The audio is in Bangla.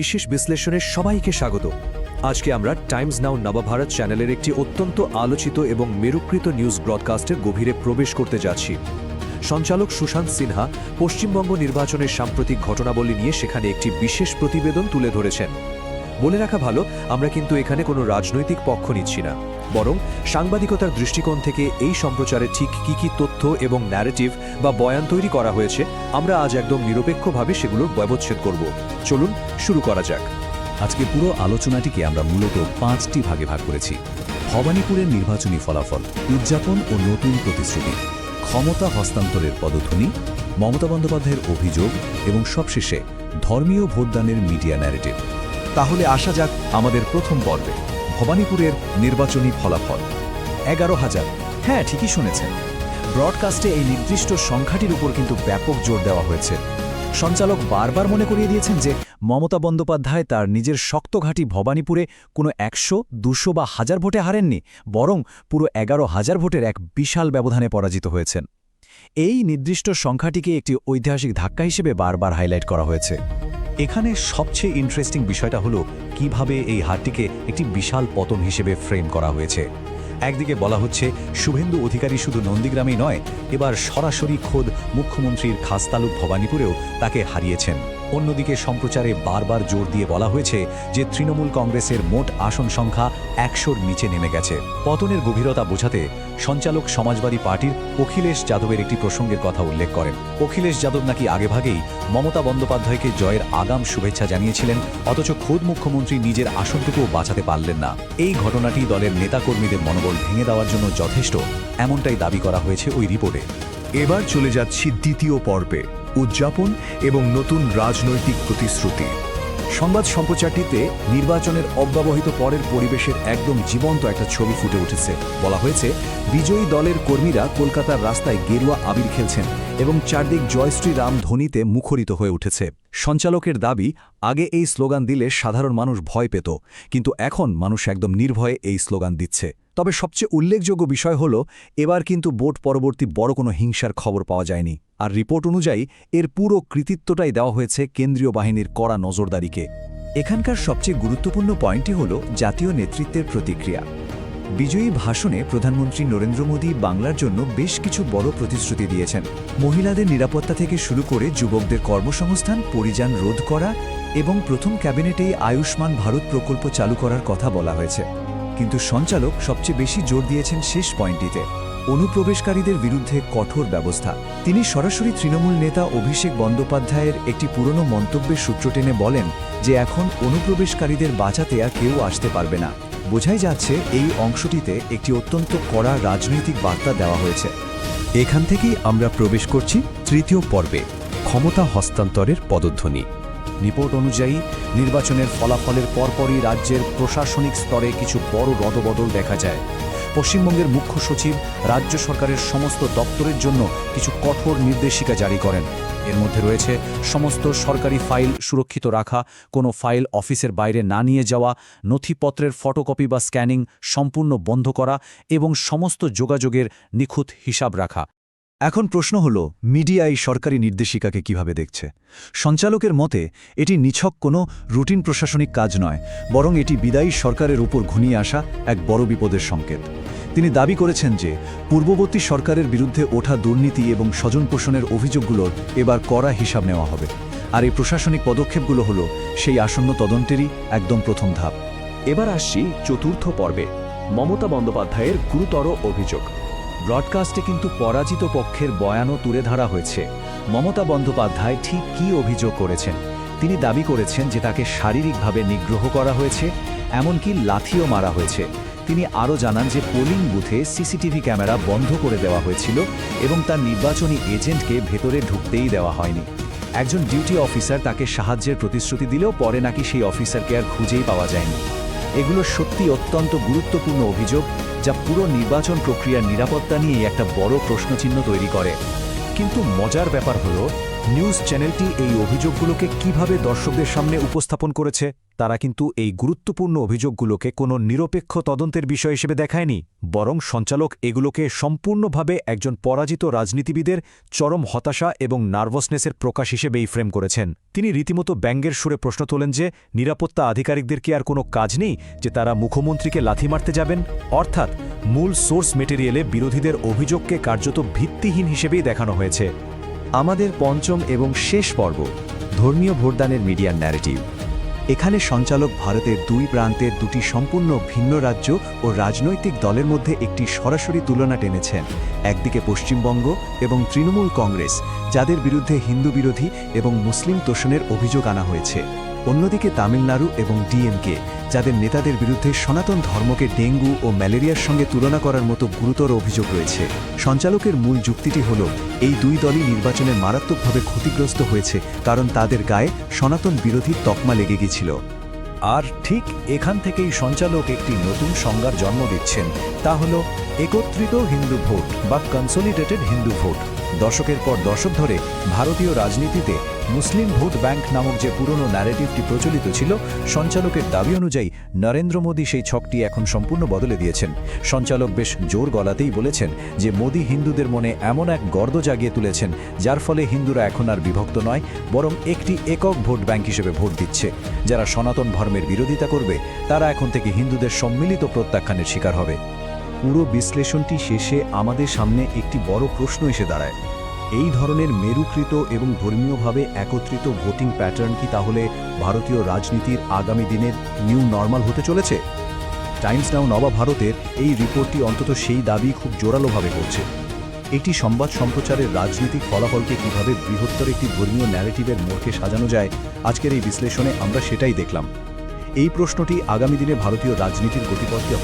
বিশেষ বিশ্লেষণে সবাইকে স্বাগত। আজকে আমরা টাইমস নাও নবভারত চ্যানেলের একটি অত্যন্ত আলোচিত এবং মেরুকৃত নিউজ ব্রডকাস্টের গভীরে প্রবেশ করতে যাচ্ছি। সঞ্চালক সুশান্ত সিনহা পশ্চিমবঙ্গ নির্বাচনের সাম্প্রতিক ঘটনাবলী নিয়ে সেখানে একটি বিশেষ প্রতিবেদন তুলে ধরেছেন। বলে রাখা ভালো, আমরা কিন্তু এখানে কোনো রাজনৈতিক পক্ষ নিচ্ছি না, বরং সাংবাদিকতার দৃষ্টিকোণ থেকে এই সম্প্রচারে ঠিক কী তথ্য এবং ন্যারেটিভ বা বয়ান তৈরি করা হয়েছে আমরা আজ একদম নিরপেক্ষভাবে সেগুলোর ব্যবচ্ছেদ করব। চলুন শুরু করা যাক। আজকে পুরো আলোচনাটিকে আমরা মূলত 5টি ভাগে ভাগ করেছি। ভবানীপুরের নির্বাচনী ফলাফল, উদযাপন ও নতুন প্রতিশ্রুতি, ক্ষমতা হস্তান্তরের পদধ্বনি, মমতা বন্দ্যোপাধ্যায়ের অভিযোগ এবং সবশেষে ধর্মীয় ভোটদানের মিডিয়া ন্যারেটিভ। তাহলে আসা যাক আমাদের প্রথম পর্বে, ভবানীপুরের নির্বাচনী ফলাফল। 11,000। হ্যাঁ, ঠিকই শুনেছেন। ব্রডকাস্টে এই নির্দিষ্ট সংখ্যাটির উপর কিন্তু ব্যাপক জোর দেওয়া হয়েছে। সঞ্চালক বারবার মনে করিয়ে দিয়েছেন যে মমতা বন্দ্যোপাধ্যায় তার নিজের শক্ত ঘাঁটি ভবানীপুরে কোনো 100, 200 বা 1000 ভোটে হারেননি, বরং পুরো 11,000 ভোটের এক বিশাল ব্যবধানে পরাজিত হয়েছেন। এই নির্দিষ্ট সংখ্যাটিকে একটি ঐতিহাসিক ধাক্কা হিসেবে বারবার হাইলাইট করা হয়েছে। এখানে সবচেয়ে ইন্টারেস্টিং বিষয়টা হলো কিভাবে এই হারটিকে একটি বিশাল পতন হিসেবে ফ্রেম করা হয়েছে। একদিকে বলা হচ্ছে শুভেন্দু অধিকারী শুধু নন্দীগ্রামেই নয়, এবার সরাসরি খোদ মুখ্যমন্ত্রীর খাসতালুক ভবানীপুরেও তাকে হারিয়েছেন। অন্যদিকে সম্প্রচারে বারবার জোর দিয়ে বলা হয়েছে যে তৃণমূল কংগ্রেসের মোট আসন সংখ্যা 100-র নিচে নেমে গেছে। পতনের গভীরতা বোঝাতে সঞ্চালক সমাজবাদী পার্টির অখিলেশ যাদবের একটি প্রসঙ্গের কথা উল্লেখ করেন। অখিলেশ যাদব নাকি আগেভাগেই মমতা বন্দ্যোপাধ্যায়কে জয়ের আগাম শুভেচ্ছা জানিয়েছিলেন, অথচ খোদ মুখ্যমন্ত্রী নিজের আসনটুকুও বাঁচাতে পারলেন না। এই ঘটনাটি দলের নেতাকর্মীদের মনোবল ভেঙে দেওয়ার জন্য যথেষ্ট, এমনটাই দাবি করা হয়েছে ওই রিপোর্টে। এবার চলে যাচ্ছি দ্বিতীয় পর্বে, উদযাপন এবং নতুন রাজনৈতিক প্রতিশ্রুতি। সংবাদ সম্প্রচারটিতে নির্বাচনের অব্যবহিত পরের পরিবেশের একদম জীবন্ত একটা ছবি ফুটে উঠেছে। বলা হয়েছে বিজয়ী দলের কর্মীরা কলকাতার রাস্তায় গেরুয়া আবির খেলছেন এবং চারদিক জয়শ্রী রাম ধ্বনিতে মুখরিত হয়ে উঠেছে। সঞ্চালকের দাবি, আগে এই স্লোগান দিলে সাধারণ মানুষ ভয় পেত, কিন্তু এখন মানুষ একদম নির্ভয়ে এই স্লোগান দিচ্ছে। তবে সবচেয়ে উল্লেখযোগ্য বিষয় হল, এবার কিন্তু ভোট পরবর্তী বড় কোনো হিংসার খবর পাওয়া যায়নি। আর রিপোর্ট অনুযায়ী এর পুরো কৃতিত্বটাই দেওয়া হয়েছে কেন্দ্রীয় বাহিনীর কড়া নজরদারিকে। এখানকার সবচেয়ে গুরুত্বপূর্ণ পয়েন্টটি হল জাতীয় নেতৃত্বের প্রতিক্রিয়া। বিজয়ী ভাষণে প্রধানমন্ত্রী নরেন্দ্র মোদী বাংলার জন্য বেশ কিছু বড় প্রতিশ্রুতি দিয়েছেন। মহিলাদের নিরাপত্তা থেকে শুরু করে যুবকদের কর্মসংস্থান, পরিযান রোধ করা এবং প্রথম ক্যাবিনেটেই আয়ুষ্মান ভারত প্রকল্প চালু করার কথা বলা হয়েছে। কিন্তু সঞ্চালক সবচেয়ে বেশি জোর দিয়েছেন শেষ পয়েন্টটিতে, অনুপ্রবেশকারীদের বিরুদ্ধে কঠোর ব্যবস্থা। তিনি সরাসরি তৃণমূল নেতা অভিষেক বন্দ্যোপাধ্যায়ের একটি পুরনো মন্তব্যের সূত্র টেনে বলেন যে এখন অনুপ্রবেশকারীদের বাঁচাতে আর কেউ আসতে পারবে না। বোঝাই যাচ্ছে এই অংশটিতে একটি অত্যন্ত কড়া রাজনৈতিক বার্তা দেওয়া হয়েছে। এখান থেকেই আমরা প্রবেশ করছি তৃতীয় পর্বে, ক্ষমতা হস্তান্তরের পদধ্বনি। রিপোর্ট অনুযায়ী নির্বাচনের ফলাফলের পরপরই রাজ্যের প্রশাসনিক স্তরে কিছু বড় রদবদল দেখা যায়। পশ্চিমবঙ্গের মুখ্য সচিব রাজ্য সরকারের সমস্ত দপ্তরের জন্য কিছু কঠোর নির্দেশিকা জারি করেন। এর মধ্যে রয়েছে সমস্ত সরকারি ফাইল সুরক্ষিত রাখা, কোনো ফাইল অফিসের বাইরে না নিয়ে যাওয়া, নথিপত্রের ফটোকপি বা স্ক্যানিং সম্পূর্ণ বন্ধ করা এবং সমস্ত যোগাযোগের নিখুঁত হিসাব রাখা। এখন প্রশ্ন হল, মিডিয়া এই সরকারি নির্দেশিকাকে কিভাবে দেখছে? সঞ্চালকের মতে এটি নিছক কোনো রুটিন প্রশাসনিক কাজ নয়, বরং এটি বিদায়ী সরকারের উপর ঘনিয়ে আসা এক বড় বিপদের সংকেত। তিনি দাবি করেছেন যে পূর্ববর্তী সরকারের বিরুদ্ধে ওঠা দুর্নীতি এবং স্বজনপোষণের অভিযোগগুলোর এবার কড়া হিসাব নেওয়া হবে। আর এই প্রশাসনিক পদক্ষেপগুলো হল সেই আসন্ন তদন্তেরই একদম প্রথম ধাপ। এবার আসছি চতুর্থ পর্বে, মমতা বন্দ্যোপাধ্যায়ের গুরুতর অভিযোগ। ব্রডকাস্টে কিন্তু পরাজিত পক্ষের বয়ানও তুলে ধরা হয়েছে। মমতা বন্দ্যোপাধ্যায় ঠিক কী অভিযোগ করেছেন? তিনি দাবি করেছেন যে তাকে শারীরিকভাবে নিগ্রহ করা হয়েছে, এমনকি লাথিও মারা হয়েছে। তিনি আরও জানান যে পোলিং বুথে সিসিটিভি ক্যামেরা বন্ধ করে দেওয়া হয়েছিল এবং তার নির্বাচনী এজেন্টকে ভেতরে ঢুকতেই দেওয়া হয়নি। একজন ডিউটি অফিসার তাকে সাহায্যের প্রতিশ্রুতি দিলেও পরে নাকি সেই অফিসারকে আর খুঁজেই পাওয়া যায়নি। এগুলো সত্যি অত্যন্ত গুরুত্বপূর্ণ অভিযোগ, যা পুরো নির্বাচন প্রক্রিয়ার নিরাপত্তা নিয়ে একটা বড় প্রশ্নচিহ্ন তৈরি করে। কিন্তু মজার ব্যাপার হলো, নিউজ চ্যানেলটি এই অভিযোগগুলোকে কিভাবে দর্শকদের সামনে উপস্থাপন করেছে তারা কিন্তু এই গুরুত্বপূর্ণ অভিযোগগুলোকে কোনো নিরপেক্ষ তদন্তের বিষয় হিসেবে দেখায়নি, বরং সঞ্চালক এগুলোকে সম্পূর্ণভাবে একজন পরাজিত রাজনীতিবিদের চরম হতাশা এবং নার্ভাসনেসের প্রকাশ হিসেবেই ফ্রেম করেছেন। তিনি রীতিমতো ব্যঙ্গের সুরে প্রশ্ন তোলেন যে নিরাপত্তা আধিকারিকদের কি আর কোনো কাজ নেই যে তারা মুখ্যমন্ত্রীকে লাথি মারতে যাবেন? অর্থাৎ মূল সোর্স মেটেরিয়ালে বিরোধীদের অভিযোগকে কার্যত ভিত্তিহীন হিসেবেই দেখানো হয়েছে। আমাদের পঞ্চম এবং শেষ পর্ব, ধর্মীয় ভোটদানের মিডিয়ার ন্যারেটিভ। এখানে সঞ্চালক ভারতের দুই প্রান্তের দুটি সম্পূর্ণ ভিন্ন রাজ্য ও রাজনৈতিক দলের মধ্যে একটি সরাসরি তুলনা টেনেছেন। একদিকে পশ্চিমবঙ্গ এবং তৃণমূল কংগ্রেস, যাদের বিরুদ্ধে হিন্দু বিরোধী এবং মুসলিম তোষণের অভিযোগ আনা হয়েছে। অন্যদিকে তামিলনাড়ু এবং ডিএমকে, যাদের নেতাদের বিরুদ্ধে সনাতন ধর্মকে ডেঙ্গু ও ম্যালেরিয়ার সঙ্গে তুলনা করার মতো গুরুতর অভিযোগ রয়েছে। সঞ্চালকের মূল যুক্তিটি হল এই দুই দলই নির্বাচনে মারাত্মকভাবে ক্ষতিগ্রস্ত হয়েছে, কারণ তাদের গায়ে সনাতন বিরোধী তকমা লেগে গিয়েছিল। আর ঠিক এখান থেকেই সঞ্চালক একটি নতুন সংজ্ঞার জন্ম দিচ্ছেন, তা হল একত্রিত হিন্দু ভোট বা কনসোলিডেটেড হিন্দু ভোট। দশকের পর দশক ধরে ভারতীয় রাজনীতিতে মুসলিম ভোট ব্যাংক নামক যে পুরনো ন্যারেটিভটি প্রচলিত ছিল, সঞ্চালকের দাবি অনুযায়ী নরেন্দ্র মোদী সেই ছকটি এখন সম্পূর্ণ বদলে দিয়েছেন। সঞ্চালক বেশ জোর গলাতেই বলেছেন যে মোদী হিন্দুদের মনে এমন এক গর্দ জাগিয়ে তুলেছেন, যার ফলে হিন্দুরা এখন আর বিভক্ত নয়, বরং একটি একক ভোট ব্যাংক হিসেবে ভোট দিচ্ছে। যারা সনাতন ধর্মের বিরোধিতা করবে তারা এখন থেকে হিন্দুদের সম্মিলিত প্রত্যাখ্যানের শিকার হবে। পুরো বিশ্লেষণটি শেষে আমাদের সামনে একটি বড় প্রশ্ন এসে দাঁড়ায়। এই ধরনের মেরুকৃত এবং ধর্মীয়ভাবে একত্রিত ভোটিং প্যাটার্ন কি তাহলে ভারতীয় রাজনীতির আগামী দিনের নিউ নর্মাল হতে চলেছে? টাইমস নাও নবভারতের এই রিপোর্টটি অন্তত সেই দাবি খুব জোরালোভাবে করছে। এটি সংবাদ সম্প্রচারের রাজনৈতিক ফলাফলকে কিভাবে বৃহত্তর একটি ধর্মীয় ন্যারেটিভের মোড়কে সাজানো যায়, আজকের এই বিশ্লেষণে আমরা সেটাই দেখলাম। এই প্রশ্নটি আগামী দিনে ভারতীয় রাজনীতির গতিপথকে